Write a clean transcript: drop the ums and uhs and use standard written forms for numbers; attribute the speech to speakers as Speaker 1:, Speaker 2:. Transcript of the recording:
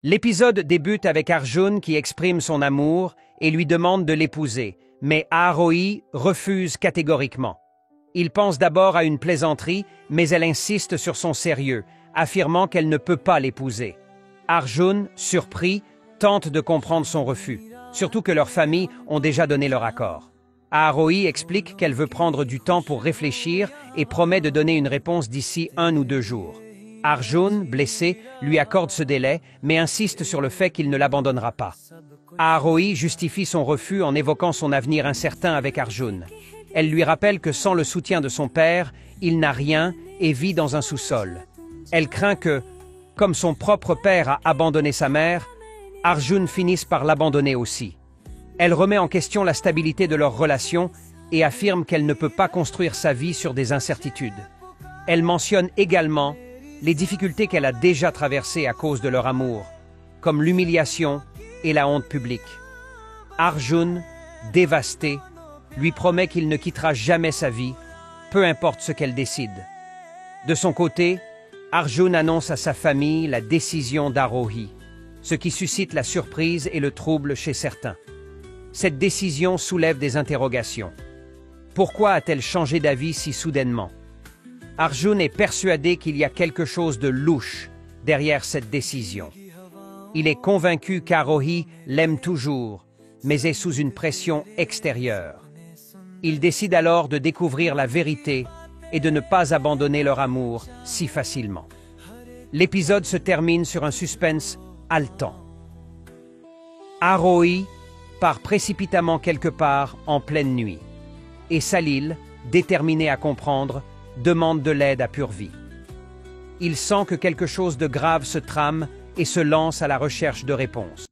Speaker 1: L'épisode débute avec Arjun qui exprime son amour et lui demande de l'épouser, mais Aarohi refuse catégoriquement. Il pense d'abord à une plaisanterie, mais elle insiste sur son sérieux, affirmant qu'elle ne peut pas l'épouser. Arjun, surpris, tente de comprendre son refus, surtout que leurs familles ont déjà donné leur accord. Aarohi explique qu'elle veut prendre du temps pour réfléchir et promet de donner une réponse d'ici 1 ou 2 jours. Arjun, blessé, lui accorde ce délai, mais insiste sur le fait qu'il ne l'abandonnera pas. Aarohi justifie son refus en évoquant son avenir incertain avec Arjun. Elle lui rappelle que sans le soutien de son père, il n'a rien et vit dans un sous-sol. Elle craint que, comme son propre père a abandonné sa mère, Arjun finisse par l'abandonner aussi. Elle remet en question la stabilité de leur relation et affirme qu'elle ne peut pas construire sa vie sur des incertitudes. Elle mentionne également les difficultés qu'elle a déjà traversées à cause de leur amour, comme l'humiliation et la honte publique. Arjun, dévasté, lui promet qu'il ne quittera jamais sa vie, peu importe ce qu'elle décide. De son côté, Arjun annonce à sa famille la décision d'Aarohi, ce qui suscite la surprise et le trouble chez certains. Cette décision soulève des interrogations. Pourquoi a-t-elle changé d'avis si soudainement? Arjun est persuadé qu'il y a quelque chose de louche derrière cette décision. Il est convaincu qu'Aarohi l'aime toujours, mais est sous une pression extérieure. Il décide alors de découvrir la vérité et de ne pas abandonner leur amour si facilement. L'épisode se termine sur un suspense haletant. Aarohi part précipitamment quelque part en pleine nuit, et Salil, déterminé à comprendre, demande de l'aide à Purvi. Il sent que quelque chose de grave se trame et se lance à la recherche de réponses.